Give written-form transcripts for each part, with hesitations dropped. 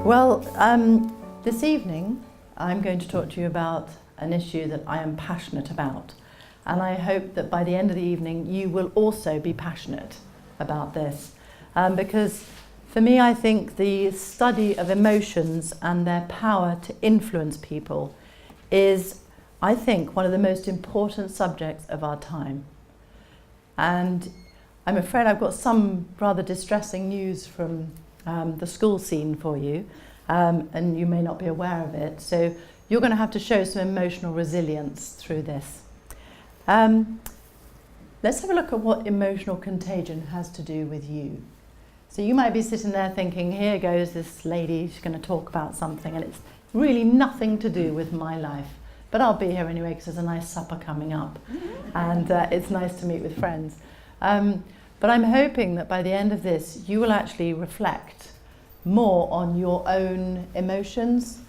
Well, this evening I'm going to talk to you about an issue that I am passionate about, and I hope that by the end of the evening you will also be passionate about this, because for me I think the study of emotions and their power to influence people is, I think, one of the most important subjects of our time. And I'm afraid I've got some rather distressing news from the school scene for you, and you may not be aware of it. So you're going to have to show some emotional resilience through this. Let's have a look at what emotional contagion has to do with you. So you might be sitting there thinking, here goes this lady, she's going to talk about something, and it's really nothing to do with my life. But I'll be here anyway because there's a nice supper coming up, and it's nice to meet with friends. But I'm hoping that by the end of this, you will actually reflect more on your own emotions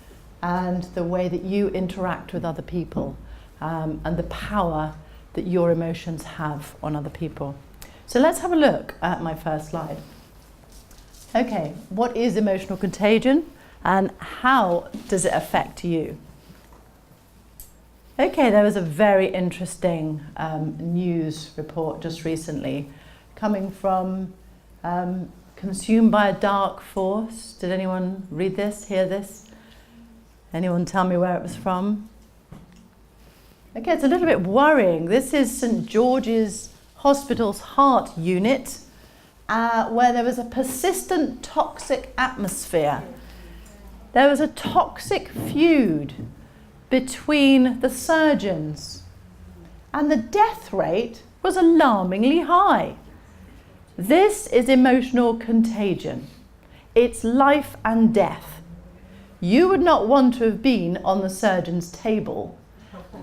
and the way that you interact with other people, and the power that your emotions have on other people. So let's have a look at my first slide. Okay, what is emotional contagion and how does it affect you? Okay, there was a very interesting news report just recently coming from Consumed by a Dark Force. Did anyone read this, hear this? Anyone tell me where it was from? Okay, it's a little bit worrying. This is St George's Hospital's heart unit, where there was a persistent toxic atmosphere. There was a toxic feud between the surgeons, and the death rate was alarmingly high. This is emotional contagion. It's life and death. You would not want to have been on the surgeon's table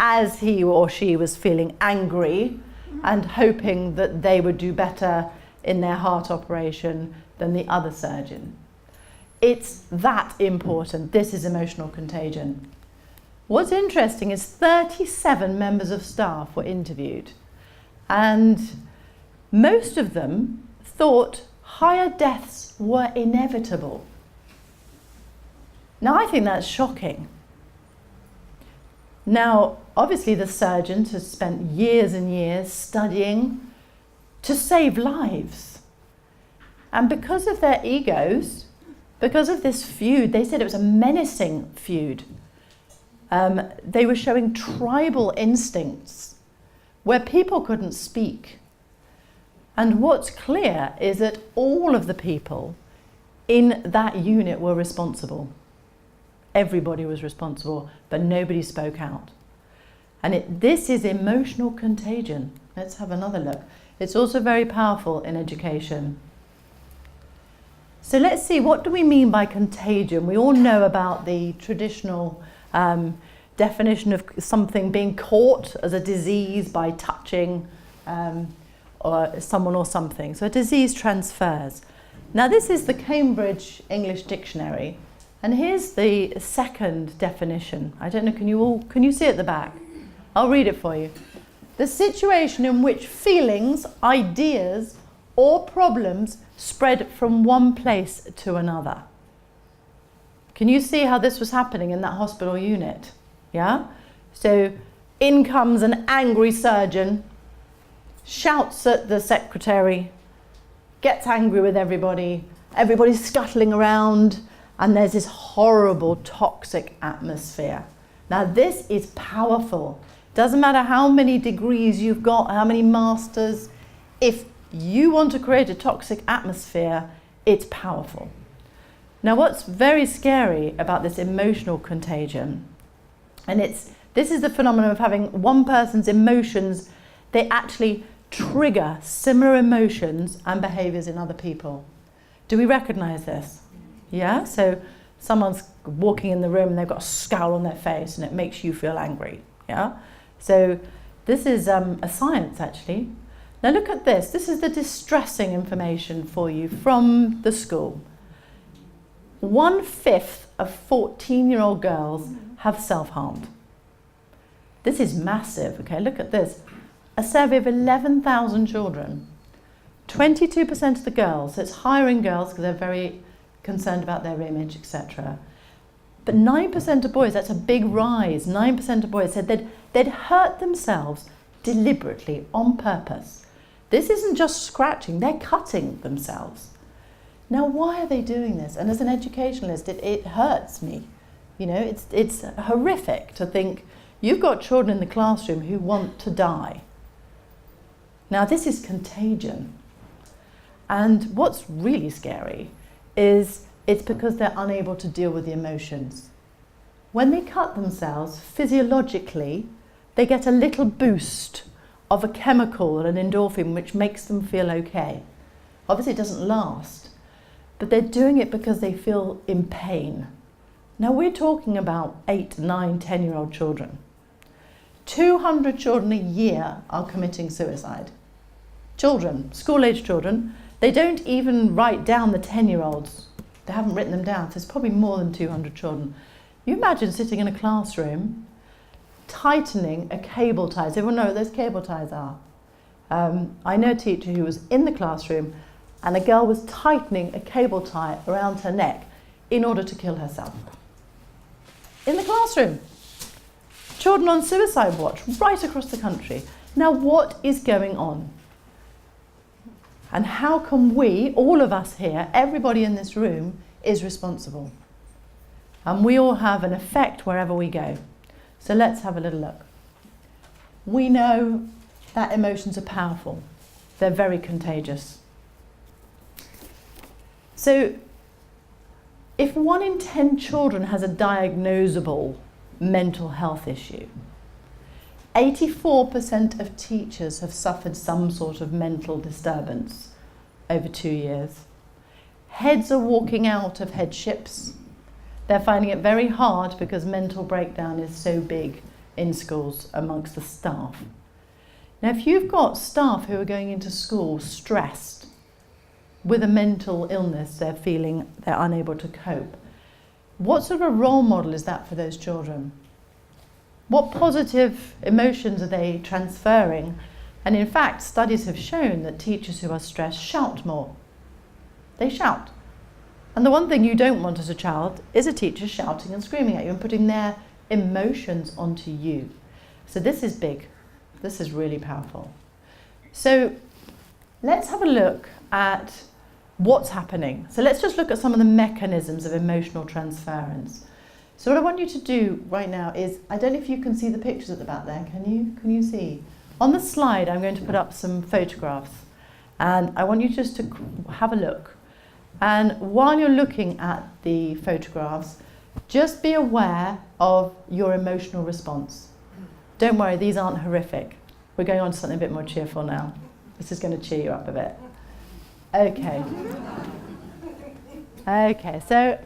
as he or she was feeling angry and hoping that they would do better in their heart operation than the other surgeon. It's that important. This is emotional contagion. What's interesting is 37 members of staff were interviewed, and most of them thought higher deaths were inevitable. Now, I think that's shocking. Now, obviously the surgeons have spent years and years studying to save lives. And because of their egos, because of this feud, they said it was a menacing feud. They were showing tribal instincts where people couldn't speak. And what's clear is that all of the people in that unit were responsible. Everybody was responsible, but nobody spoke out. And this is emotional contagion. Let's have another look. It's also very powerful in education. So let's see, what do we mean by contagion? We all know about the traditional definition of something being caught as a disease by touching or someone or something. So a disease transfers. Now this is the Cambridge English Dictionary, and here's the second definition. I don't know, can you see at the back? I'll read it for you. The situation in which feelings, ideas, or problems spread from one place to another. Can you see how this was happening in that hospital unit? Yeah? So in comes an angry surgeon, shouts at the secretary, gets angry with everybody, everybody's scuttling around, and there's this horrible toxic atmosphere. Now this is powerful. Doesn't matter how many degrees you've got, how many masters, if you want to create a toxic atmosphere, it's powerful. Now what's very scary about this emotional contagion, and this is the phenomenon of having one person's emotions, they actually trigger similar emotions and behaviours in other people. Do we recognise this? Yeah? So someone's walking in the room and they've got a scowl on their face and it makes you feel angry. Yeah? So this is a science actually. Now look at this. This is the distressing information for you from the school. 1/5 of 14-year-old girls have self-harmed. This is massive. Okay, look at this. A survey of 11,000 children. 22% of the girls, so it's higher in girls because they're very concerned about their image, etc. But 9% of boys, that's a big rise, 9% of boys said they'd hurt themselves deliberately, on purpose. This isn't just scratching, they're cutting themselves. Now, why are they doing this? And as an educationalist, it hurts me. You know, it's horrific to think you've got children in the classroom who want to die. Now, this is contagion. And what's really scary is it's because they're unable to deal with the emotions. When they cut themselves, physiologically, they get a little boost of a chemical, an endorphin, which makes them feel okay. Obviously, it doesn't last, but they're doing it because they feel in pain. Now, we're talking about 8, 9, 10-year-old children. 200 children a year are committing suicide. Children, school-age children, they don't even write down the 10-year-olds. They haven't written them down, so there's probably more than 200 children. You imagine sitting in a classroom, tightening a cable tie. Does everyone know what those cable ties are? I know a teacher who was in the classroom and a girl was tightening a cable tie around her neck in order to kill herself. In the classroom. Children on suicide watch right across the country. Now, what is going on? And how can we, all of us here, everybody in this room, is responsible? And we all have an effect wherever we go. So let's have a little look. We know that emotions are powerful. They're very contagious. So if 1 in 10 children has a diagnosable mental health issue, 84% of teachers have suffered some sort of mental disturbance over 2 years. Heads are walking out of headships. They're finding it very hard because mental breakdown is so big in schools amongst the staff. Now, if you've got staff who are going into school stressed with a mental illness, they're feeling they're unable to cope, what sort of a role model is that for those children? What positive emotions are they transferring? And in fact, studies have shown that teachers who are stressed shout more. They shout. And the one thing you don't want as a child is a teacher shouting and screaming at you and putting their emotions onto you. So this is big. This is really powerful. So let's have a look at what's happening. So let's just look at some of the mechanisms of emotional transference. So what I want you to do right now is, I don't know if you can see the pictures at the back there, can you see? On the slide I'm going to put up some photographs and I want you just to have a look. And while you're looking at the photographs, just be aware of your emotional response. Don't worry, these aren't horrific. We're going on to something a bit more cheerful now. This is going to cheer you up a bit. Okay. Okay, so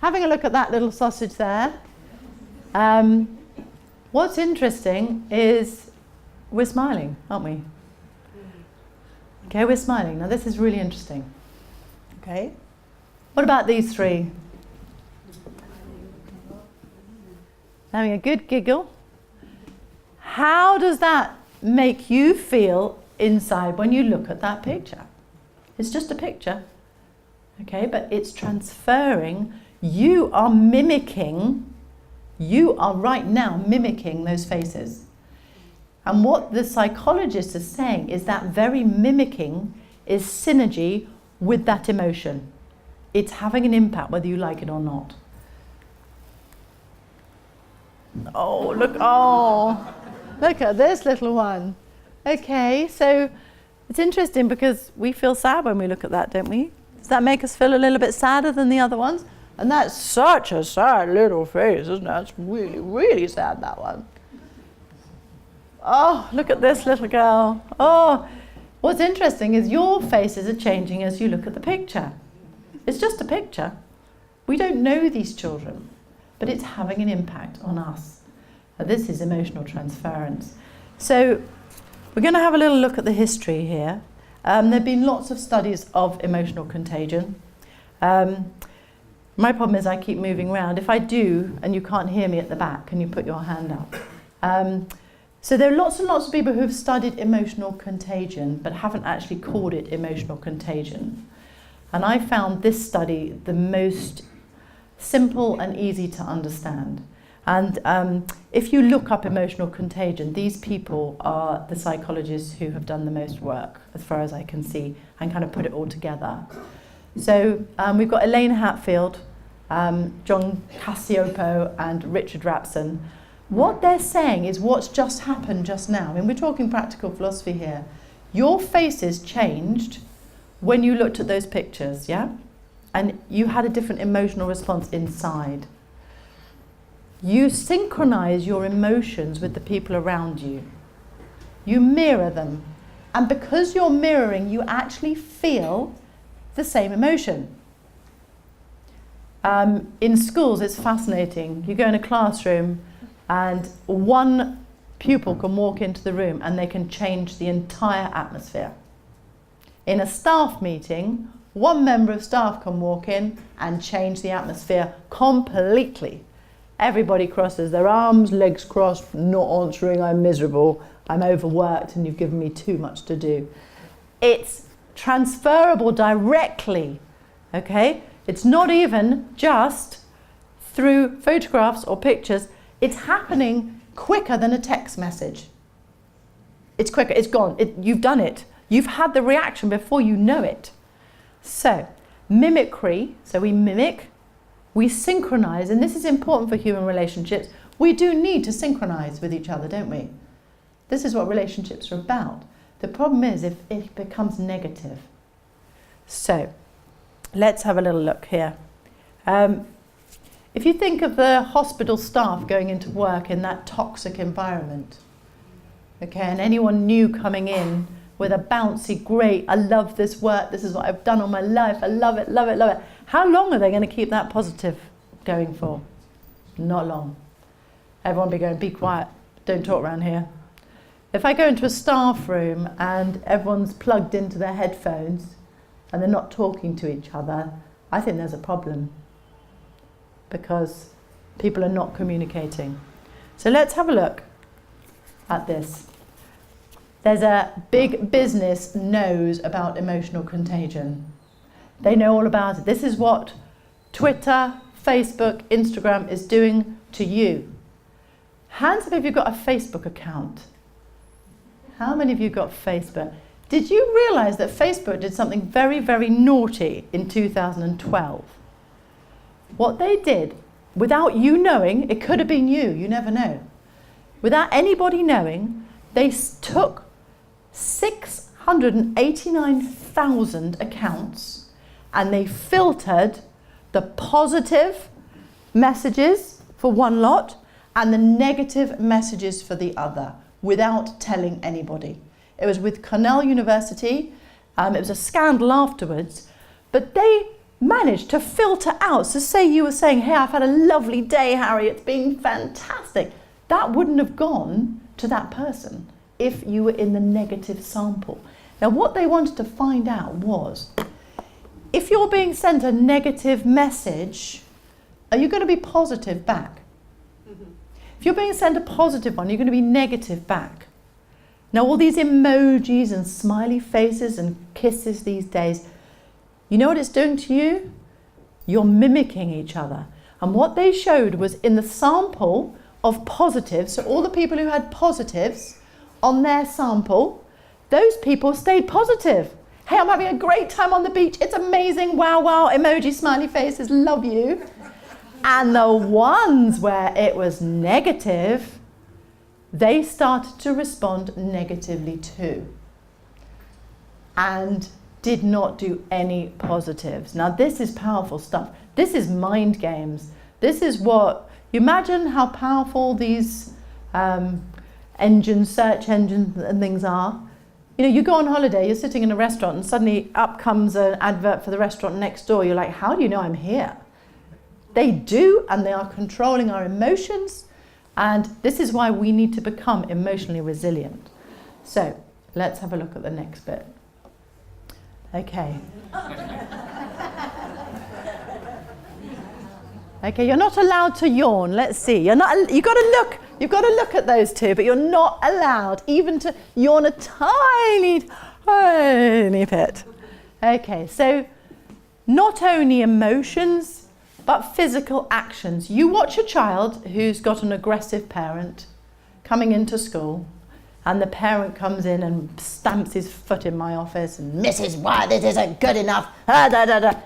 having a look at that little sausage there. What's interesting is we're smiling, aren't we? Okay, we're smiling. Now this is really interesting. Okay. What about these three? Having a good giggle. How does that make you feel inside when you look at that picture? It's just a picture. Okay, but it's transferring. You are mimicking, you are right now mimicking those faces. And what the psychologist is saying is that very mimicking is synergy with that emotion. It's having an impact whether you like it or not. Oh, look at this little one. Okay, so it's interesting because we feel sad when we look at that, don't we? Does that make us feel a little bit sadder than the other ones? And that's such a sad little face, isn't it? That's really, really sad, that one. Oh, look at this little girl. Oh, what's interesting is your faces are changing as you look at the picture. It's just a picture. We don't know these children, but it's having an impact on us. Now, this is emotional transference. So we're going to have a little look at the history here. There have been lots of studies of emotional contagion. My problem is I keep moving around. If I do, and you can't hear me at the back, can you put your hand up? So there are lots and lots of people who have studied emotional contagion, but haven't actually called it emotional contagion. And I found this study the most simple and easy to understand. And if you look up emotional contagion, these people are the psychologists who have done the most work, as far as I can see, and kind of put it all together. So we've got Elaine Hatfield, John Cacioppo, and Richard Rapson. What they're saying is what's just happened just now. I mean, we're talking practical philosophy here. Your faces changed when you looked at those pictures, yeah? And you had a different emotional response inside. You synchronize your emotions with the people around you. You mirror them. And because you're mirroring, you actually feel the same emotion. In schools, it's fascinating. You go in a classroom and one pupil can walk into the room and they can change the entire atmosphere. In a staff meeting, one member of staff can walk in and change the atmosphere completely. Everybody crosses their arms, legs crossed, not answering, I'm miserable, I'm overworked and you've given me too much to do. It's transferable directly, okay? It's not even just through photographs or pictures. It's happening quicker than a text message. It's quicker, it's gone, you've done it. You've had the reaction before you know it. So, mimicry, so we mimic, we synchronize, and this is important for human relationships. We do need to synchronize with each other, don't we? This is what relationships are about. The problem is if it becomes negative. So, let's have a little look here. If you think of the hospital staff going into work in that toxic environment, okay, and anyone new coming in with a bouncy, great, I love this work, this is what I've done all my life, I love it, love it, love it. How long are they going to keep that positive going for? Not long. Everyone be going, be quiet, don't talk around here. If I go into a staff room and everyone's plugged into their headphones and they're not talking to each other, I think there's a problem because people are not communicating. So let's have a look at this. There's a big business knows about emotional contagion. They know all about it. This is what Twitter, Facebook, Instagram is doing to you. Hands up if you've got a Facebook account. How many of you got Facebook? Did you realise that Facebook did something very, very naughty in 2012? What they did, without you knowing, it could have been you, you never know. Without anybody knowing, they took 689,000 accounts and they filtered the positive messages for one lot and the negative messages for the other without telling anybody. It was with Cornell University. It was a scandal afterwards, but they managed to filter out. So say you were saying, hey, I've had a lovely day, Harry, it's been fantastic. That wouldn't have gone to that person if you were in the negative sample. Now, what they wanted to find out was, if you're being sent a negative message, are you going to be positive back? If you're being sent a positive one, you're going to be negative back. Now, all these emojis and smiley faces and kisses these days, you know what it's doing to you? You're mimicking each other. And what they showed was in the sample of positives, so all the people who had positives on their sample, those people stayed positive. Hey, I'm having a great time on the beach. It's amazing. Wow, wow, emoji, smiley faces, love you. And the ones where it was negative, they started to respond negatively too. And did not do any positives. Now, this is powerful stuff. This is mind games. This is what, you imagine how powerful these engines, search engines and things are. You know, you go on holiday, you're sitting in a restaurant and suddenly up comes an advert for the restaurant next door. You're like, how do you know I'm here? They do, and they are controlling our emotions. And this is why we need to become emotionally resilient. So let's have a look at the next bit. Okay. Okay, you're not allowed to yawn. Let's see. You've got to look at those two, but you're not allowed even to yawn a tiny, tiny bit. Okay, so not only emotions, but physical actions. You watch a child who's got an aggressive parent coming into school, and the parent comes in and stamps his foot in my office and Mrs. Wyatt, this isn't good enough,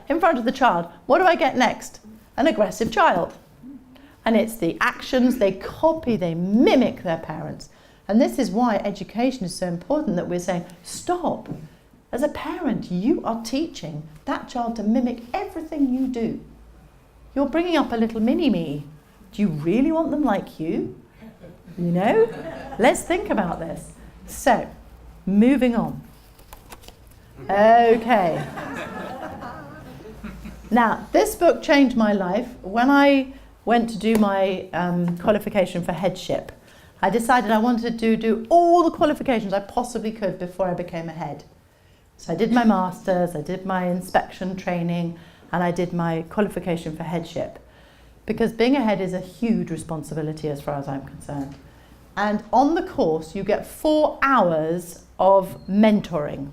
in front of the child. What do I get next? An aggressive child. And it's the actions, they copy, they mimic their parents. And this is why education is so important, that we're saying, stop. As a parent, you are teaching that child to mimic everything you do. You're bringing up a little mini-me. Do you really want them like you? You know? Let's think about this. So, moving on. Okay. Now, this book changed my life. When I went to do my qualification for headship, I decided I wanted to do all the qualifications I possibly could before I became a head. So I did my master's, I did my inspection training, and I did my qualification for headship. Because being a head is a huge responsibility as far as I'm concerned. And on the course, you get 4 hours of mentoring.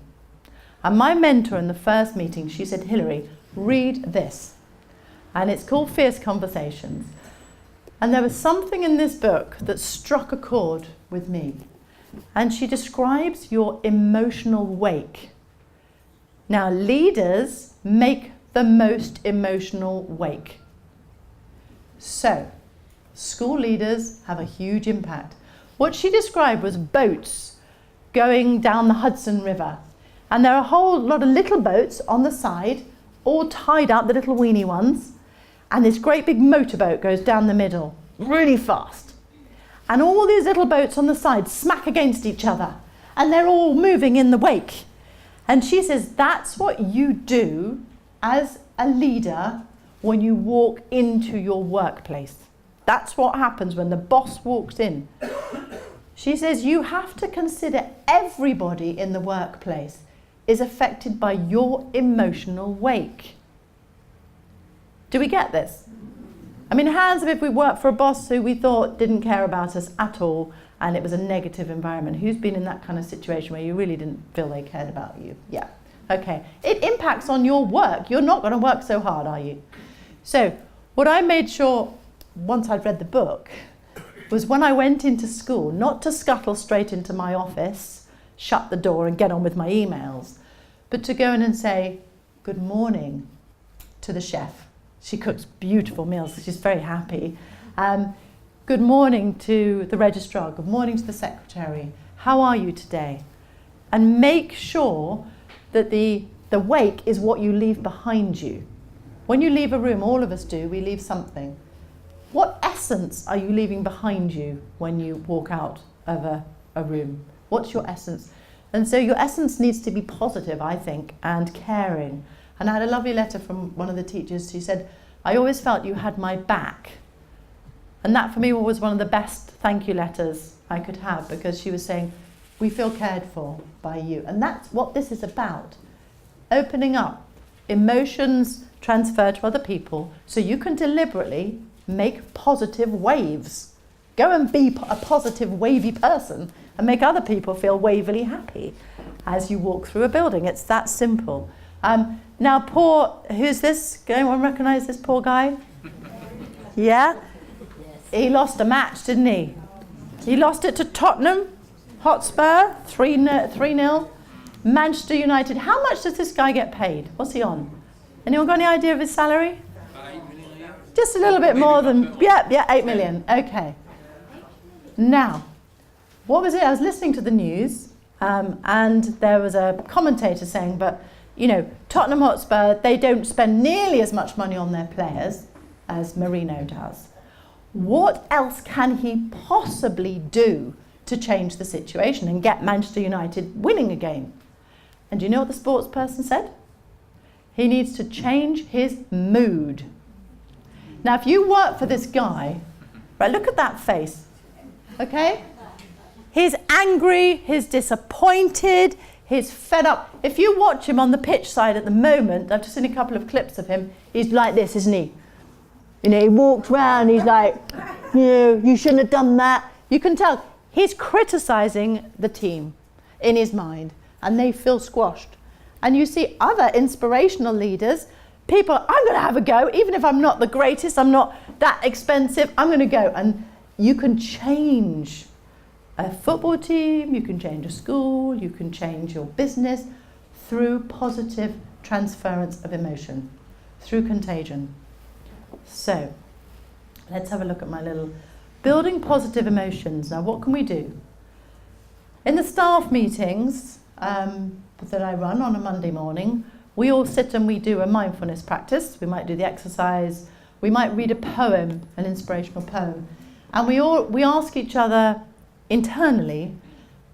And my mentor in the first meeting, she said, Hilary, read this. And it's called Fierce Conversations. And there was something in this book that struck a chord with me. And she describes your emotional wake. Now, leaders make the most emotional wake. So, school leaders have a huge impact. What she described was boats going down the Hudson River. And there are a whole lot of little boats on the side, all tied up, the little weeny ones. And this great big motorboat goes down the middle, really fast. And all these little boats on the side smack against each other. And they're all moving in the wake. And she says, that's what you do as a leader when you walk into your workplace. That's what happens when the boss walks in. She says you have to consider everybody in the workplace is affected by your emotional wake. Do we get this? I mean, hands up if we worked for a boss who we thought didn't care about us at all, and it was a negative environment. Who's been in that kind of situation where you really didn't feel they cared about you? Yeah. Okay. It impacts on your work. You're not going to work so hard, are you? So what I made sure, once I'd read the book, was when I went into school, not to scuttle straight into my office, shut the door and get on with my emails, but to go in and say, good morning to the chef. She cooks beautiful meals. She's very happy. Good morning to the registrar. Good morning to the secretary. How are you today? And make sure that the wake is what you leave behind you. When you leave a room, all of us do, we leave something. What essence are you leaving behind you when you walk out of a room? What's your essence? And so your essence needs to be positive, I think, and caring. And I had a lovely letter from one of the teachers. She said, I always felt you had my back. And that for me was one of the best thank you letters I could have, because she was saying, we feel cared for by you. And that's what this is about. Opening up. Emotions transfer to other people so you can deliberately make positive waves. Go and be a positive, wavy person and make other people feel wavily happy as you walk through a building. It's that simple. Now, who's this? Anyone recognise this poor guy? Yeah? He lost a match, didn't he? He lost it to Tottenham Hotspur, 3-0. Manchester United. How much does this guy get paid? What's he on? Anyone got any idea of his salary? 8 million. Just a little bit more than, 8 million. Okay. Now, what was it? I was listening to the news, and there was a commentator saying, but, Tottenham Hotspur, they don't spend nearly as much money on their players as Mourinho does. What else can he possibly do to change the situation and get Manchester United winning a game? And do you know what the sports person said? He needs to change his mood. Now, if you work for this guy, right, look at that face, okay? He's angry, he's disappointed, he's fed up. If you watch him on the pitch side at the moment, I've just seen a couple of clips of him, he's like this, isn't he? He walks round, he's like, you shouldn't have done that. You can tell he's criticising the team in his mind, and they feel squashed. And you see other inspirational leaders people, I'm going to have a go, even if I'm not the greatest, I'm not that expensive, I'm going to go. And you can change a football team, you can change a school, you can change your business through positive transference of emotion, through contagion. So, let's have a look at my little building positive emotions. Now, what can we do? In the staff meetings that I run on a Monday morning, we all sit and we do a mindfulness practice. We might do the exercise, we might read a poem, an inspirational poem, and we ask each other internally,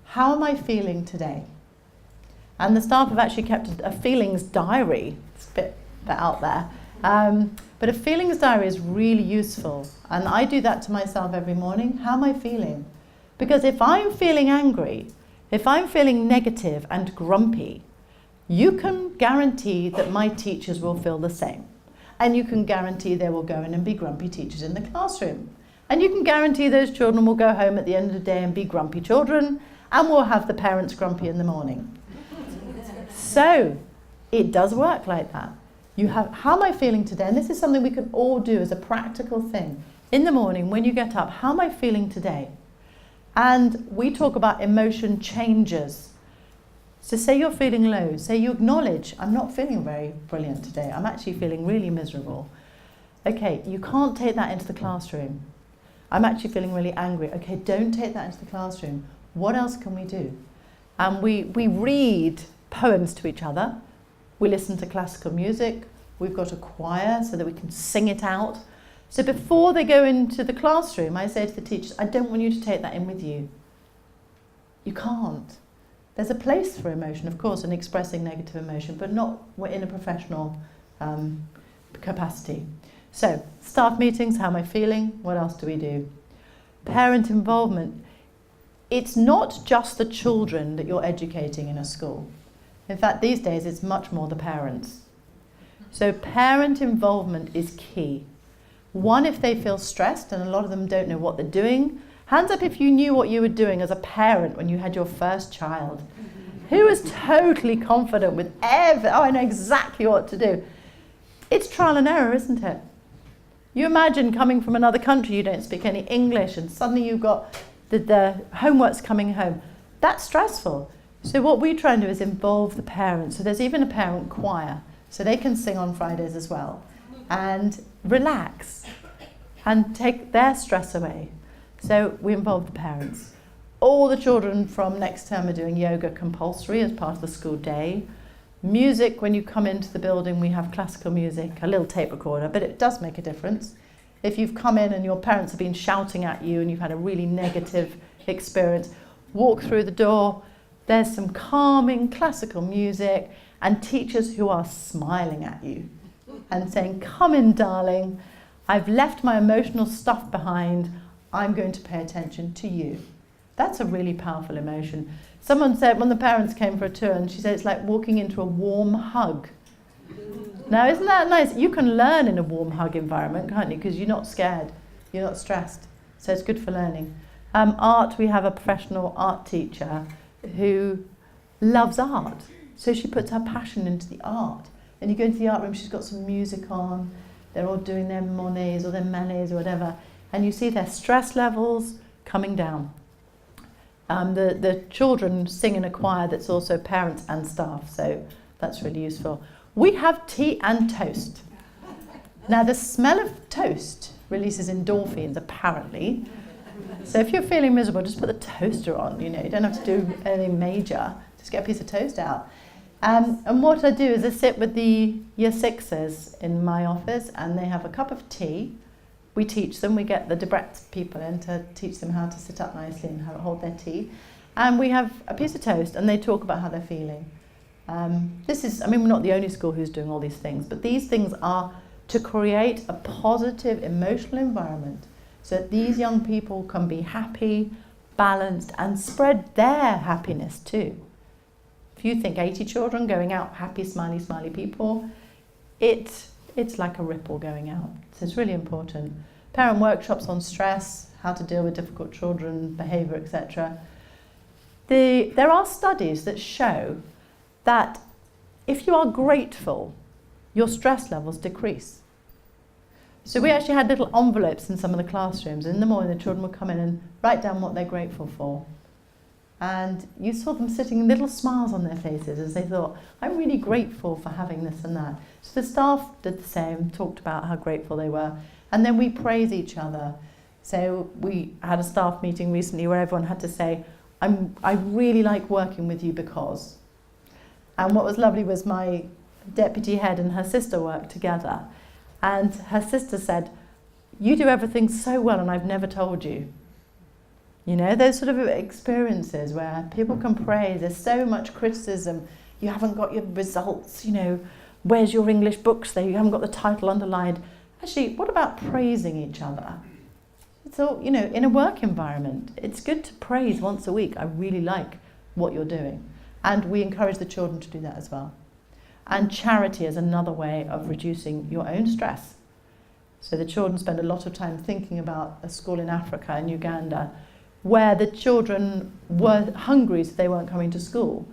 how am I feeling today? And the staff have actually kept a feelings diary. It's a bit out there. But a feelings diary is really useful. And I do that to myself every morning. How am I feeling? Because if I'm feeling angry, if I'm feeling negative and grumpy, you can guarantee that my teachers will feel the same. And you can guarantee they will go in and be grumpy teachers in the classroom. And you can guarantee those children will go home at the end of the day and be grumpy children, and we'll have the parents grumpy in the morning. So it does work like that. You have, how am I feeling today? And this is something we can all do as a practical thing. In the morning, when you get up, how am I feeling today? And we talk about emotion changes. So say you're feeling low. Say you acknowledge, I'm not feeling very brilliant today. I'm actually feeling really miserable. Okay, you can't take that into the classroom. I'm actually feeling really angry. Okay, don't take that into the classroom. What else can we do? And we read poems to each other. We listen to classical music. We've got a choir so that we can sing it out. So before they go into the classroom, I say to the teachers, I don't want you to take that in with you. You can't. There's a place for emotion, of course, and expressing negative emotion, but not in a professional capacity. So, staff meetings, how am I feeling? What else do we do? Parent involvement. It's not just the children that you're educating in a school. In fact, these days it's much more the parents. So parent involvement is key. One, if they feel stressed, and a lot of them don't know what they're doing. Hands up if you knew what you were doing as a parent when you had your first child. Who was totally confident with I know exactly what to do. It's trial and error, isn't it? You imagine coming from another country, you don't speak any English, and suddenly you've got the homework's coming home. That's stressful. So what we try and do is involve the parents. So there's even a parent choir, so they can sing on Fridays as well, and relax and take their stress away. So we involve the parents. All the children from next term are doing yoga compulsory as part of the school day. Music, when you come into the building, we have classical music, a little tape recorder, but it does make a difference. If you've come in and your parents have been shouting at you and you've had a really negative experience, walk through the door, there's some calming classical music and teachers who are smiling at you and saying, come in, darling, I've left my emotional stuff behind, I'm going to pay attention to you. That's a really powerful emotion. Someone said, when the parents came for a tour, and she said it's like walking into a warm hug. Now, isn't that nice? You can learn in a warm hug environment, can't you? Because you're not scared, you're not stressed. So it's good for learning. Art, we have a professional art teacher who loves art. So she puts her passion into the art. And you go into the art room, she's got some music on, they're all doing their Monets or their Manets or whatever, and you see their stress levels coming down. The children sing in a choir that's also parents and staff, so that's really useful. We have tea and toast. Now, the smell of toast releases endorphins, apparently. So if you're feeling miserable, just put the toaster on, you don't have to do anything major. Just get a piece of toast out. And what I do is I sit with the year sixes in my office, and they have a cup of tea. We teach them, we get the Debrett's people in to teach them how to sit up nicely and hold their tea. And we have a piece of toast, and they talk about how they're feeling. We're not the only school who's doing all these things, but these things are to create a positive emotional environment so that these young people can be happy, balanced, and spread their happiness too. If you think 80 children going out, happy, smiley, smiley people, it's like a ripple going out. So it's really important. Parent workshops on stress, how to deal with difficult children, behaviour, etc. There are studies that show that if you are grateful your stress levels decrease. So we actually had little envelopes in some of the classrooms. In the morning, the children would come in and write down what they're grateful for. And you saw them sitting, little smiles on their faces as they thought, I'm really grateful for having this and that. So the staff did the same, talked about how grateful they were. And then we praise each other. So we had a staff meeting recently where everyone had to say, I really like working with you because. And what was lovely was my deputy head and her sister worked together. And her sister said, you do everything so well and I've never told you. You know, those sort of experiences where people can praise, there's so much criticism, you haven't got your results, you know, where's your English books there, you haven't got the title underlined. Actually, what about praising each other? So, you know, in a work environment, it's good to praise once a week, I really like what you're doing. And we encourage the children to do that as well. And charity is another way of reducing your own stress. So the children spend a lot of time thinking about a school in Africa, in Uganda, where the children were hungry so they weren't coming to school.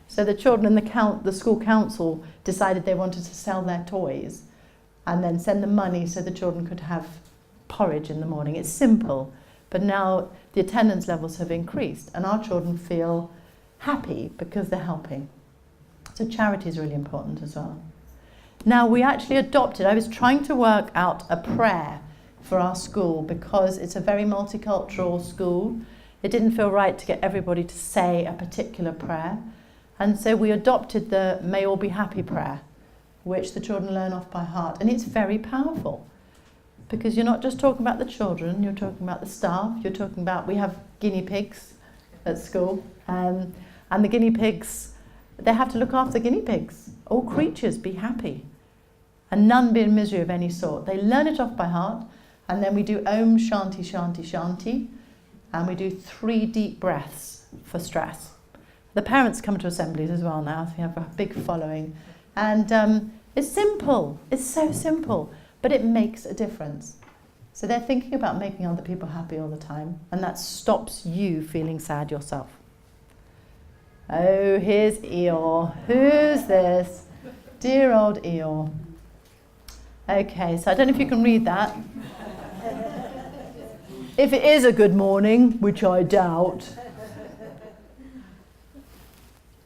So the children and the school council decided they wanted to sell their toys and then send them money so the children could have porridge in the morning. It's simple, but now the attendance levels have increased and our children feel happy because they're helping. So charity is really important as well. Now we actually adopted, I was trying to work out a prayer for our school because it's a very multicultural school. It didn't feel right to get everybody to say a particular prayer. And so we adopted the May All Be Happy prayer, which the children learn off by heart. And it's very powerful because you're not just talking about the children, you're talking about the staff, you're talking about, we have guinea pigs at school. And the guinea pigs, they have to look after the guinea pigs. All creatures be happy and none be in misery of any sort. They learn it off by heart. And then we do Om Shanti Shanti Shanti, and we do 3 deep breaths for stress. The parents come to assemblies as well now, so we have a big following. And it's simple, it's so simple, but it makes a difference. So they're thinking about making other people happy all the time, and that stops you feeling sad yourself. Oh, here's Eeyore. Who's this? Dear old Eeyore. Okay, so I don't know if you can read that. If it is a good morning, which I doubt,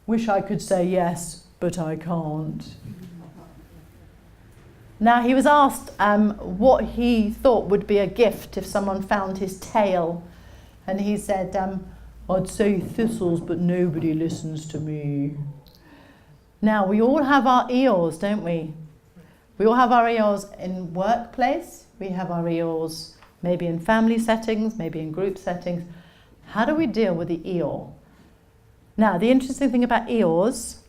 wish I could say yes, but I can't. Now he was asked what he thought would be a gift if someone found his tail, and he said, I'd say thistles, but nobody listens to me. Now we all have our Eeyores, don't we? We all have our Eeyores in workplace, we have our Eeyores maybe in family settings, maybe in group settings. How do we deal with the Eeyore? Now, the interesting thing about Eeyores,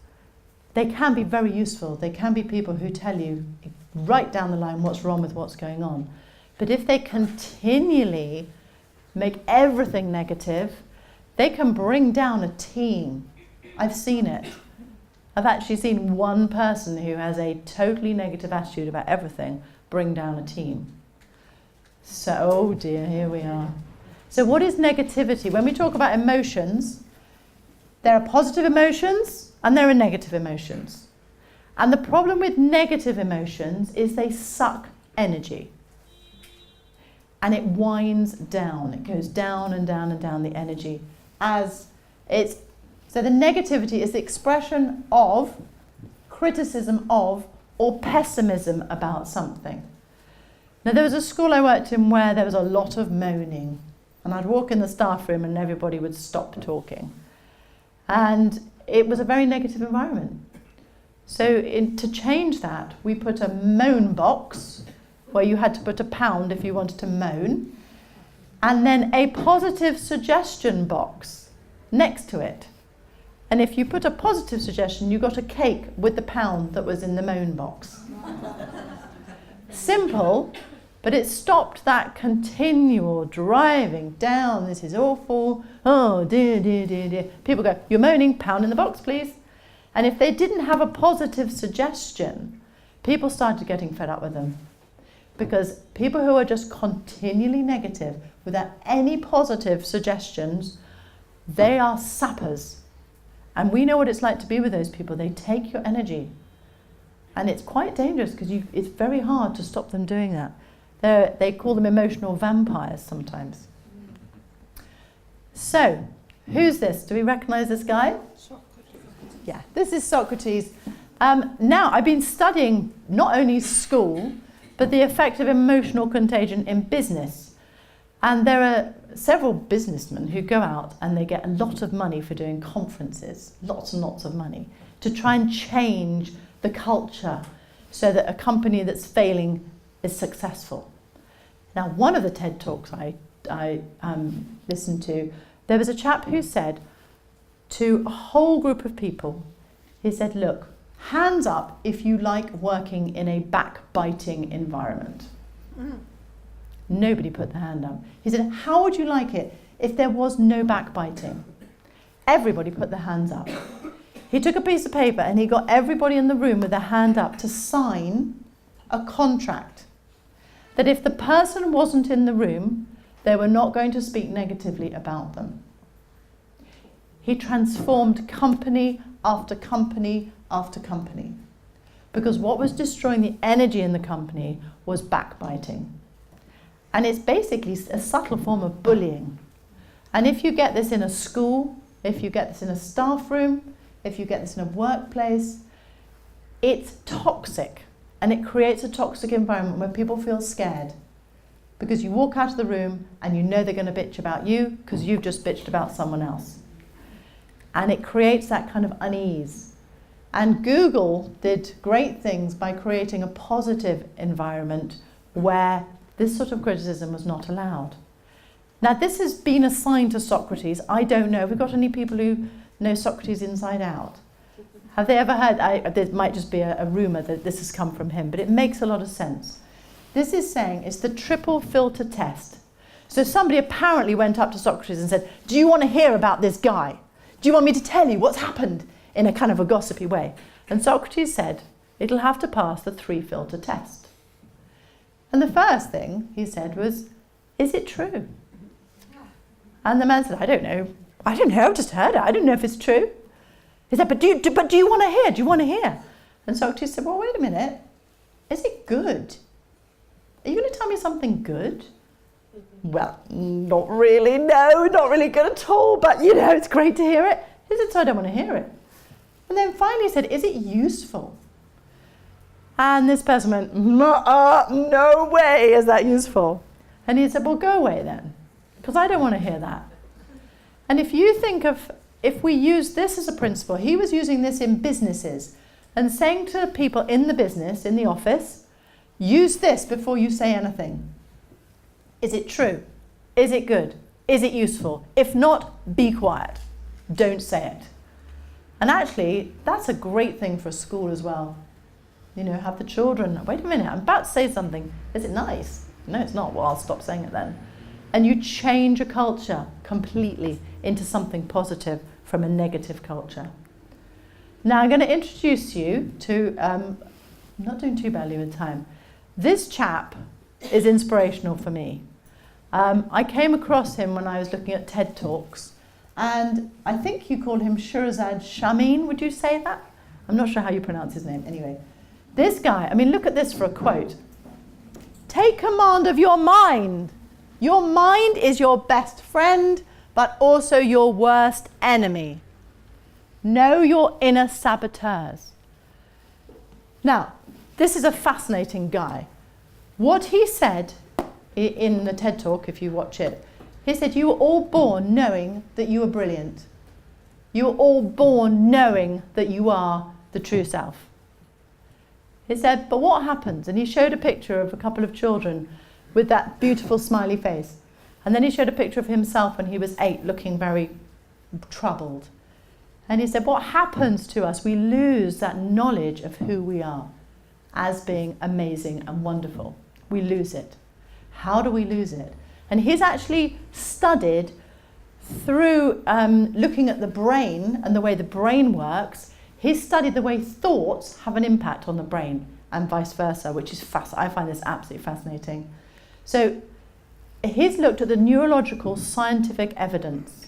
they can be very useful. They can be people who tell you right down the line what's wrong with what's going on. But if they continually make everything negative, they can bring down a team. I've seen it. I've actually seen one person who has a totally negative attitude about everything bring down a team. So, oh dear, here we are. So what is negativity? When we talk about emotions, there are positive emotions and there are negative emotions. And the problem with negative emotions is they suck energy. And it winds down. It goes down and down and down, the energy. So the negativity is the expression of, criticism of, or pessimism about something. Now there was a school I worked in where there was a lot of moaning, and I'd walk in the staff room and everybody would stop talking. And it was a very negative environment. So to change that, we put a moan box where you had to put £1 if you wanted to moan, and then a positive suggestion box next to it. And if you put a positive suggestion, you got a cake with the £1 that was in the moan box. Simple, but it stopped that continual driving down. This is awful. Oh, dear, dear, dear, dear. People go, you're moaning, £1 in the box, please. And if they didn't have a positive suggestion, people started getting fed up with them. Because people who are just continually negative, without any positive suggestions, they are sappers. And we know what it's like to be with those people. They take your energy. And it's quite dangerous because it's very hard to stop them doing that. They call them emotional vampires sometimes. So, who's this? Do we recognise this guy? Socrates. Yeah, this is Socrates. Now, I've been studying not only school, but the effect of emotional contagion in business. And there are several businessmen who go out and they get a lot of money for doing conferences, lots and lots of money, to try and change the culture so that a company that's failing is successful. Now, one of the TED Talks I listened to, there was a chap who said to a whole group of people, he said, look, hands up if you like working in a backbiting environment. Nobody put their hand up. He said, how would you like it if there was no backbiting? Everybody put their hands up. He took a piece of paper and he got everybody in the room with their hand up to sign a contract that if the person wasn't in the room, they were not going to speak negatively about them. He transformed company after company after company, because what was destroying the energy in the company was backbiting. And it's basically a subtle form of bullying. And if you get this in a school, if you get this in a staff room, if you get this in a workplace, it's toxic. And it creates a toxic environment where people feel scared. Because you walk out of the room and you know they're going to bitch about you because you've just bitched about someone else. And it creates that kind of unease. And Google did great things by creating a positive environment where this sort of criticism was not allowed. Now, this has been assigned to Socrates. I don't know. Have we got any people who know Socrates inside out? Have they ever heard? There might just be a rumour that this has come from him, but it makes a lot of sense. This is saying it's the triple filter test. So somebody apparently went up to Socrates and said, do you want to hear about this guy? Do you want me to tell you what's happened in a kind of a gossipy way? And Socrates said, it'll have to pass the 3 filter test. And the first thing he said was, is it true? And the man said, I don't know, I've just heard it. I don't know if it's true. He said, but do you want to hear? Do you want to hear? And Socrates said, well, wait a minute. Is it good? Are you going to tell me something good? Well, not really, no, not really good at all, but it's great to hear it. He said, so I don't want to hear it. And then finally he said, is it useful? And this person went, no way is that useful. And he said, well, go away then, because I don't want to hear that. And if you think of, if we use this as a principle, he was using this in businesses and saying to people in the business, in the office, use this before you say anything. Is it true? Is it good? Is it useful? If not, be quiet. Don't say it. And actually, that's a great thing for a school as well. Have the children, wait a minute, I'm about to say something. Is it nice? No, it's not. Well, I'll stop saying it then. And you change a culture completely into something positive from a negative culture. Now I'm going to introduce you to, I'm not doing too badly with time. This chap is inspirational for me. I came across him when I was looking at TED Talks, and I think you call him Shirazad Shamin, would you say that? I'm not sure how you pronounce his name. Anyway, this guy, look at this for a quote. Take command of your mind. Your mind is your best friend, but also your worst enemy. Know your inner saboteurs. Now, this is a fascinating guy. What he said in the TED Talk, if you watch it, he said, you were all born knowing that you were brilliant. You were all born knowing that you are the true self. He said, but what happens? And he showed a picture of a couple of children with that beautiful smiley face. And then he showed a picture of himself when he was 8, looking very troubled. And he said, what happens to us? We lose that knowledge of who we are as being amazing and wonderful. We lose it. How do we lose it? And he's actually studied through looking at the brain and the way the brain works. He's studied the way thoughts have an impact on the brain and vice versa, which is I find this absolutely fascinating. So he's looked at the neurological scientific evidence.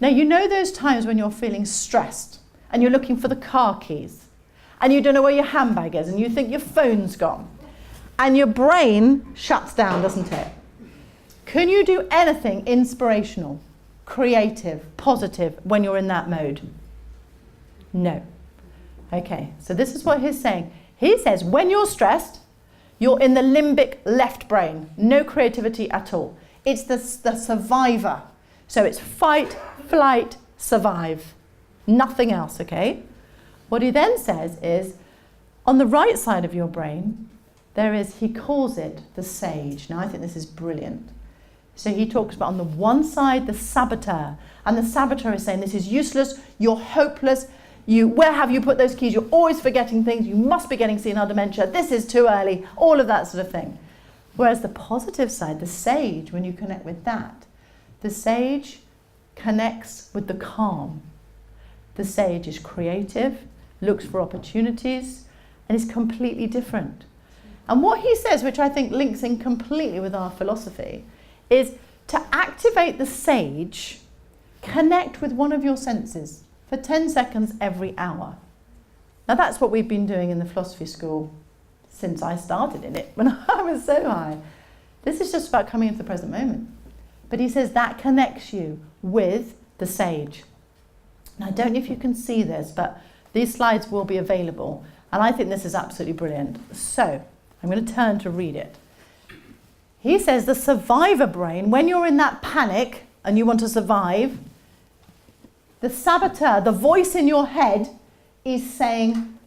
Now, those times when you're feeling stressed and you're looking for the car keys and you don't know where your handbag is, and you think your phone's gone, and your brain shuts down, doesn't it? Can you do anything inspirational, creative, positive when you're in that mode? No. Okay, so this is what he's saying. He says when you're stressed, you're in the limbic left brain, no creativity at all. It's the survivor. So it's fight, flight, survive. Nothing else, okay? What he then says is, on the right side of your brain, there is, he calls it the sage. Now I think this is brilliant. So he talks about on the one side, the saboteur. And the saboteur is saying, this is useless, you're hopeless, where have you put those keys? You're always forgetting things, you must be getting senile dementia, this is too early, all of that sort of thing. Whereas the positive side, the sage, when you connect with that, the sage connects with the calm. The sage is creative, looks for opportunities, and is completely different. And what he says, which I think links in completely with our philosophy, is to activate the sage, connect with one of your senses for 10 seconds every hour. Now that's what we've been doing in the philosophy school since I started in it, when I was so high. This is just about coming into the present moment. But he says that connects you with the sage. Now I don't know if you can see this, but these slides will be available. And I think this is absolutely brilliant. So I'm going to turn to read it. He says the survivor brain, when you're in that panic and you want to survive, the saboteur, the voice in your head, is saying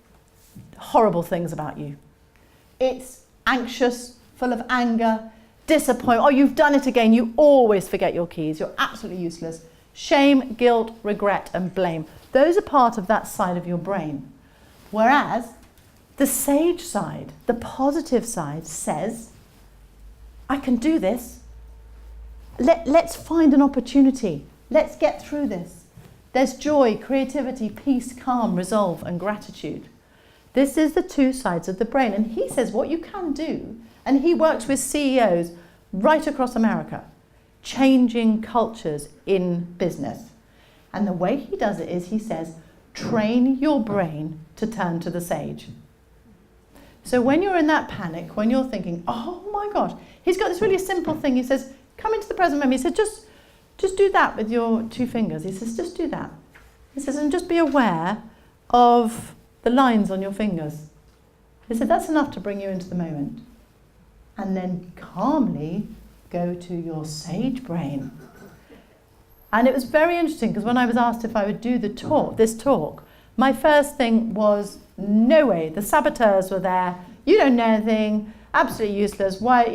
horrible things about you. It's anxious, full of anger, disappointment. Oh, you've done it again. You always forget your keys. You're absolutely useless. Shame, guilt, regret, and blame. Those are part of that side of your brain. Whereas the sage side, the positive side, says, I can do this. Let's find an opportunity. Let's get through this. There's joy, creativity, peace, calm, resolve, and gratitude. This is the two sides of the brain. And he says what you can do, and he works with CEOs right across America, changing cultures in business. And the way he does it is he says, train your brain to turn to the sage. So when you're in that panic, when you're thinking, oh my gosh, he's got this really simple thing. He says, come into the present moment. He said, just do that with your two fingers. He says, just do that. He says, and just be aware of the lines on your fingers. He said, that's enough to bring you into the moment. And then calmly go to your sage brain. And it was very interesting because when I was asked if I would do this talk, my first thing was, no way, the saboteurs were there. You don't know anything, absolutely useless. Why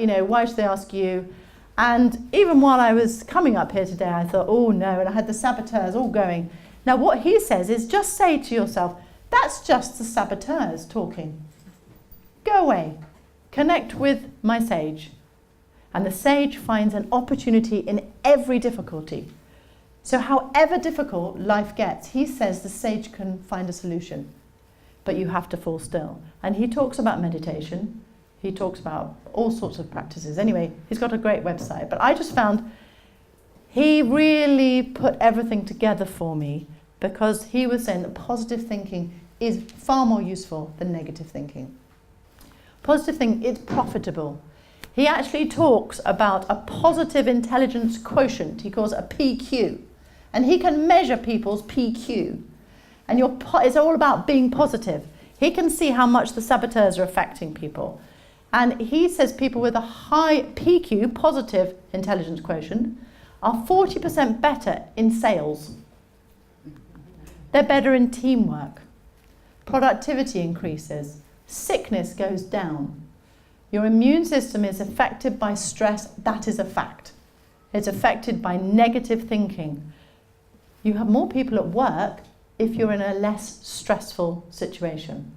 should they ask you? And even while I was coming up here today, I thought, oh no, and I had the saboteurs all going. Now what he says is just say to yourself, that's just the saboteurs talking. Go away, connect with my sage. And the sage finds an opportunity in every difficulty. So however difficult life gets, he says the sage can find a solution, but you have to fall still. And he talks about meditation. He talks about all sorts of practices. Anyway, he's got a great website. But I just found he really put everything together for me because he was saying that positive thinking is far more useful than negative thinking. Positive thinking is profitable. He actually talks about a positive intelligence quotient. He calls it a PQ. And he can measure people's PQ. And it's all about being positive. He can see how much the saboteurs are affecting people. And he says people with a high PQ, positive intelligence quotient, are 40% better in sales. They're better in teamwork. Productivity increases. Sickness goes down. Your immune system is affected by stress. That is a fact. It's affected by negative thinking. You have more people at work if you're in a less stressful situation.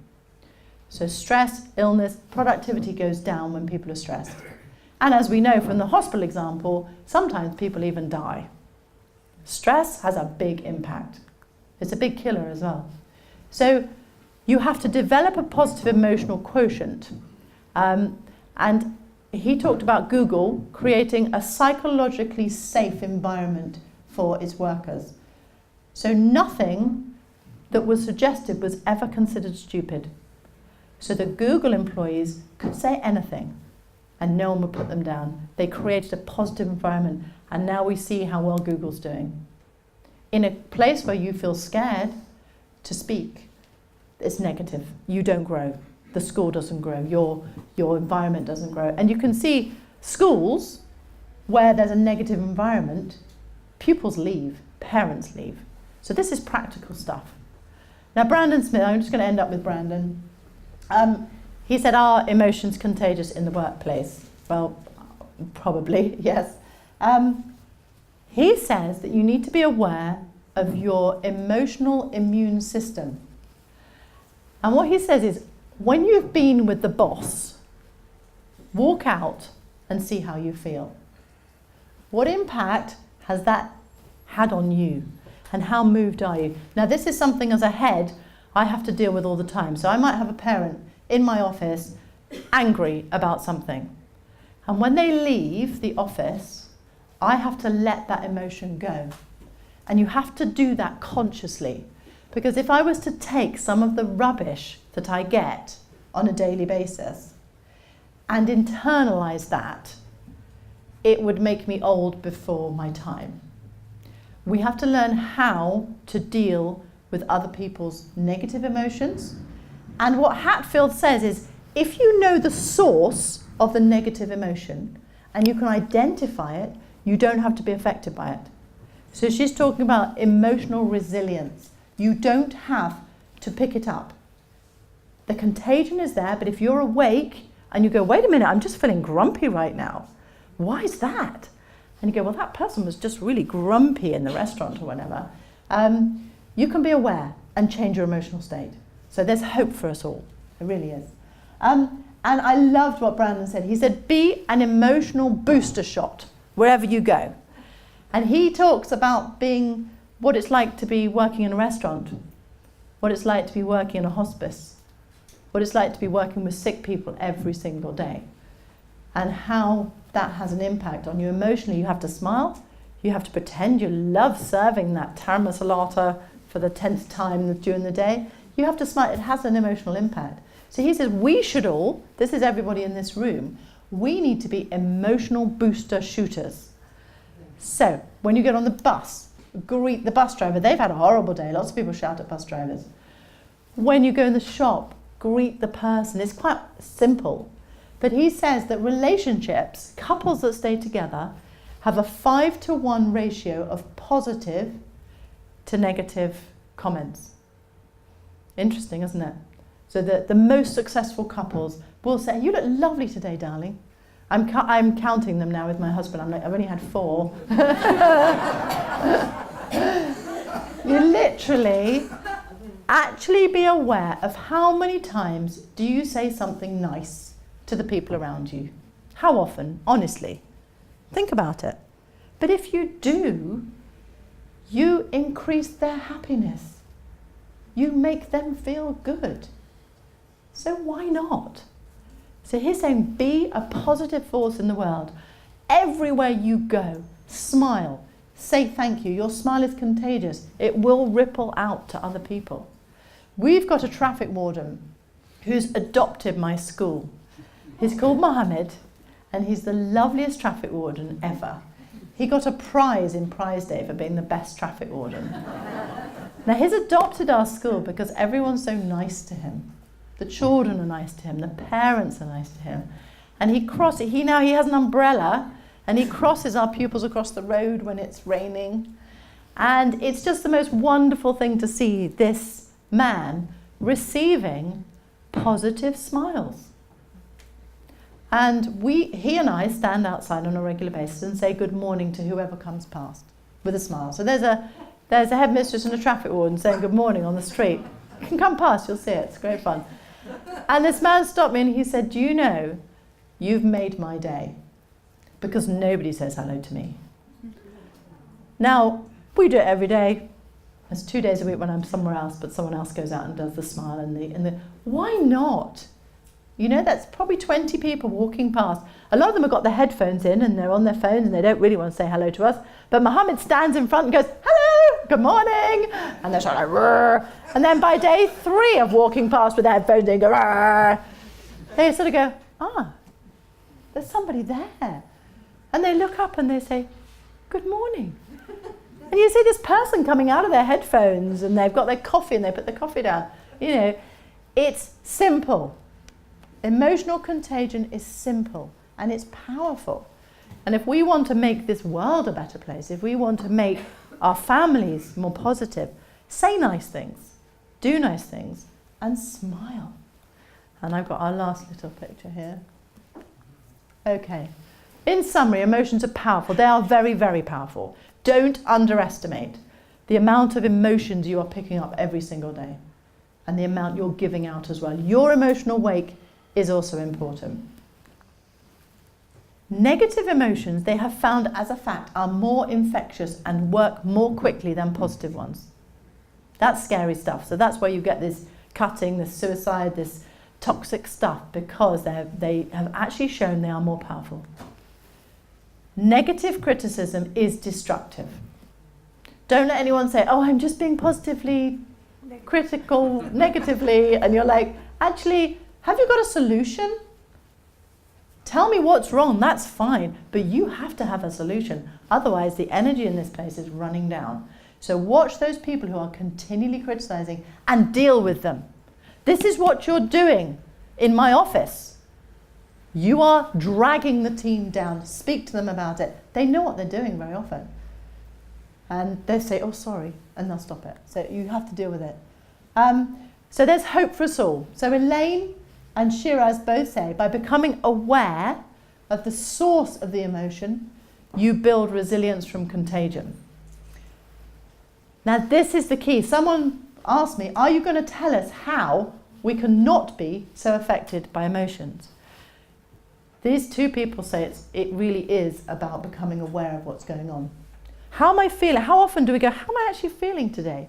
So stress, illness, productivity goes down when people are stressed. And as we know from the hospital example, sometimes people even die. Stress has a big impact. It's a big killer as well. So you have to develop a positive emotional quotient. And he talked about Google creating a psychologically safe environment for its workers. So nothing that was suggested was ever considered stupid. So that Google employees could say anything and no one would put them down. They created a positive environment, and now we see how well Google's doing. In a place where you feel scared to speak, it's negative. You don't grow. The school doesn't grow. Your environment doesn't grow. And you can see schools where there's a negative environment, pupils leave, parents leave. So this is practical stuff. Now Brandon Smith, I'm just going to end up with Brandon. He said, are emotions contagious in the workplace? Well, probably, yes. He says that you need to be aware of your emotional immune system. And what he says is, when you've been with the boss, walk out and see how you feel. What impact has that had on you? And how moved are you? Now, this is something as a head I have to deal with all the time. So I might have a parent in my office angry about something. And when they leave the office, I have to let that emotion go. And you have to do that consciously. Because if I was to take some of the rubbish that I get on a daily basis and internalize that, it would make me old before my time. We have to learn how to deal with other people's negative emotions. And what Hatfield says is, if you know the source of the negative emotion and you can identify it, you don't have to be affected by it. So she's talking about emotional resilience. You don't have to pick it up. The contagion is there, but if you're awake and you go, wait a minute, I'm just feeling grumpy right now. Why is that? And you go, well, that person was just really grumpy in the restaurant or whatever. You can be aware and change your emotional state. So there's hope for us all. It really is. And I loved what Brandon said. He said, be an emotional booster shot wherever you go. And he talks about being what it's like to be working in a restaurant, what it's like to be working in a hospice, what it's like to be working with sick people every single day, and how that has an impact on you emotionally. You have to smile. You have to pretend you love serving that taramasalata for the 10th time during the day. You have to smile. It has an emotional impact. So he says we should all, this is everybody in this room, we need to be emotional booster shooters. So when you get on the bus, greet the bus driver. They've had a horrible day. Lots of people shout at bus drivers. When you go in the shop, greet the person. It's quite simple. But he says that relationships, couples that stay together, have a 5-to-1 ratio of positive to negative comments. Interesting, isn't it? So the most successful couples will say, you look lovely today, darling. I'm counting them now with my husband. I've only had 4. You literally actually be aware of how many times do you say something nice to the people around you. How often? Honestly. Think about it. But if you do, you increase their happiness. You make them feel good. So why not? So he's saying be a positive force in the world. Everywhere you go, smile, say thank you. Your smile is contagious. It will ripple out to other people. We've got a traffic warden who's adopted my school. He's called Mohammed, and he's the loveliest traffic warden ever. He got a prize in Prize Day for being the best traffic warden. Now, he's adopted our school because everyone's so nice to him. The children are nice to him, the parents are nice to him. And he has an umbrella, and he crosses our pupils across the road when it's raining. And it's just the most wonderful thing to see this man receiving positive smiles. And he and I stand outside on a regular basis and say good morning to whoever comes past with a smile. So there's a headmistress and a traffic warden saying good morning on the street. You can come past, you'll see it, it's great fun. And this man stopped me and he said, do you know, you've made my day, because nobody says hello to me. Now, we do it every day. There's 2 days a week when I'm somewhere else, but someone else goes out and does the smile and the why not? You know, that's probably 20 people walking past. A lot of them have got their headphones in and they're on their phones and they don't really want to say hello to us. But Mohammed stands in front and goes, hello! good morning. And they're sort of like, rrr. And then by day 3 of walking past with their headphones, they go, rrr. They sort of go, there's somebody there. And they look up and they say, good morning. And you see this person coming out of their headphones and they've got their coffee and they put the coffee down. You know, it's simple. Emotional contagion is simple and it's powerful. And if we want to make this world a better place, if we want to make our families more positive, say nice things, do nice things, and smile. And I've got our last little picture here. Okay. In summary, emotions are powerful. They are very, very powerful. Don't underestimate the amount of emotions you are picking up every single day and the amount you're giving out as well. Your emotional wake is also important. Negative emotions, they have found as a fact, are more infectious and work more quickly than positive ones. That's scary stuff. So that's where you get this cutting, this suicide, this toxic stuff, because they have actually shown they are more powerful. Negative criticism is destructive. Don't let anyone say, oh, I'm just being positively critical, negatively, and you're like, actually, have you got a solution? Tell me what's wrong, that's fine, but you have to have a solution. Otherwise, the energy in this place is running down. So watch those people who are continually criticizing and deal with them. This is what you're doing in my office. You are dragging the team down. Speak to them about it. They know what they're doing very often. And they say, oh, sorry, and they'll stop it. So you have to deal with it. So there's hope for us all. So Elaine and Shiraz both say, by becoming aware of the source of the emotion, you build resilience from contagion. Now, this is the key. Someone asked me, are you going to tell us how we can not be so affected by emotions? These two people say it really is about becoming aware of what's going on. How am I feeling? How often do we go, how am I actually feeling today?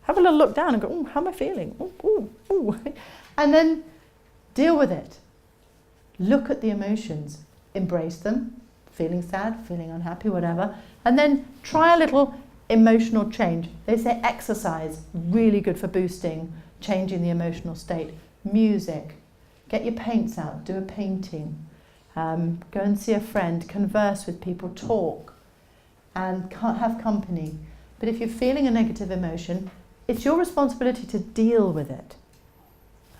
Have a little look down and go, how am I feeling? Ooh, ooh, ooh. And then deal with it. Look at the emotions. Embrace them. Feeling sad, feeling unhappy, whatever. And then try a little emotional change. They say exercise, really good for boosting, changing the emotional state. Music. Get your paints out. Do a painting. Go and see a friend, converse with people, talk, and have company. But if you're feeling a negative emotion, it's your responsibility to deal with it.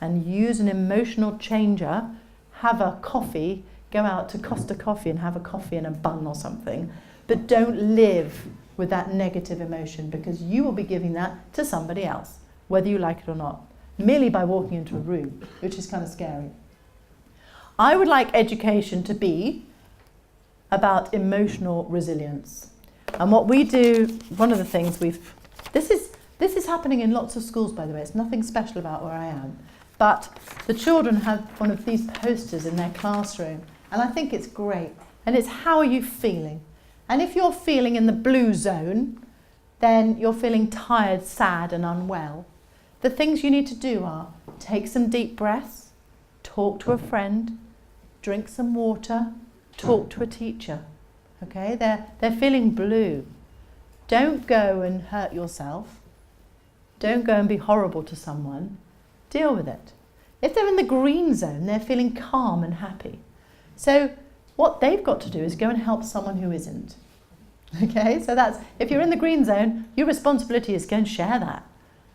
And use an emotional changer, have a coffee, go out to Costa Coffee and have a coffee and a bun or something. But don't live with that negative emotion, because you will be giving that to somebody else, whether you like it or not, merely by walking into a room, which is kind of scary. I would like education to be about emotional resilience. And what we do, one of the things this is happening in lots of schools, by the way. It's nothing special about where I am. But the children have one of these posters in their classroom. And I think it's great. And it's, how are you feeling? And if you're feeling in the blue zone, then you're feeling tired, sad, and unwell. The things you need to do are take some deep breaths, talk to a friend, drink some water, talk to a teacher. Okay, they're feeling blue. Don't go and hurt yourself. Don't go and be horrible to someone. Deal with it. If they're in the green zone, they're feeling calm and happy. So what they've got to do is go and help someone who isn't. Okay, so that's, if you're in the green zone, your responsibility is go and share that.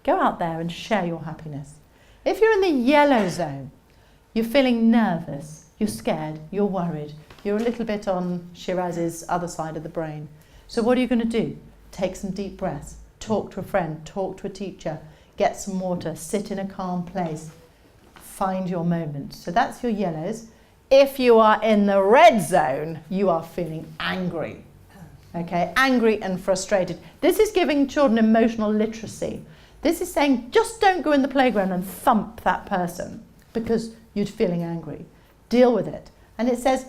Go out there and share your happiness. If you're in the yellow zone, you're feeling nervous, you're scared, you're worried, you're a little bit on Shiraz's other side of the brain. So what are you going to do? Take some deep breaths, talk to a friend, talk to a teacher, get some water, sit in a calm place, find your moment. So that's your yellows. If you are in the red zone, you are feeling angry. Okay, angry and frustrated. This is giving children emotional literacy. This is saying, just don't go in the playground and thump that person because you're feeling angry. Deal with it. And it says,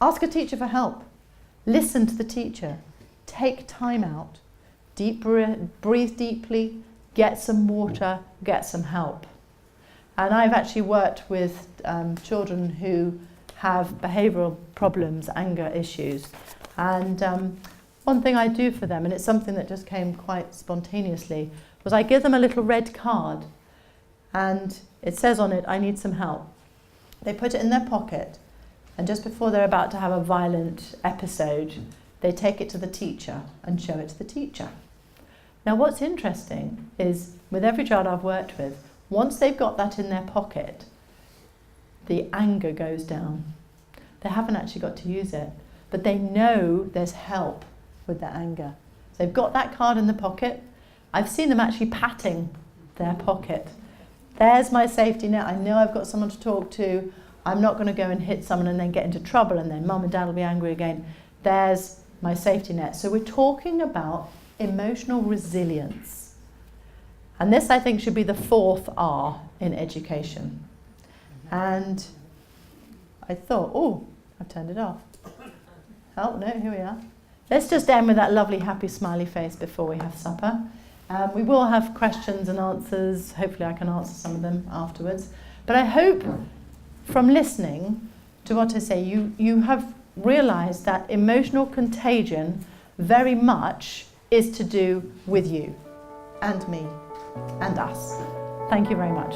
ask a teacher for help. Listen to the teacher. Take time out. Breathe deeply. Get some water. Get some help. And I've actually worked with children who have behavioural problems, anger issues. And one thing I do for them, and it's something that just came quite spontaneously, was I give them a little red card, and it says on it, I need some help. They put it in their pocket, and just before they're about to have a violent episode, they take it to the teacher and show it to the teacher. Now what's interesting is, with every child I've worked with, once they've got that in their pocket, the anger goes down. They haven't actually got to use it, but they know there's help with their anger. So they've got that card in the pocket. I've seen them actually patting their pocket. There's my safety net. I know I've got someone to talk to. I'm not going to go and hit someone and then get into trouble and then mum and dad will be angry again. There's my safety net. So we're talking about emotional resilience. And this, I think, should be the 4th R in education. And I thought, oh, I've turned it off. Oh, no, here we are. Let's just end with that lovely happy smiley face before we have supper. We will have questions and answers. Hopefully I can answer some of them afterwards. But I hope from listening to what I say, you have realised that emotional contagion very much is to do with you and me and us. Thank you very much.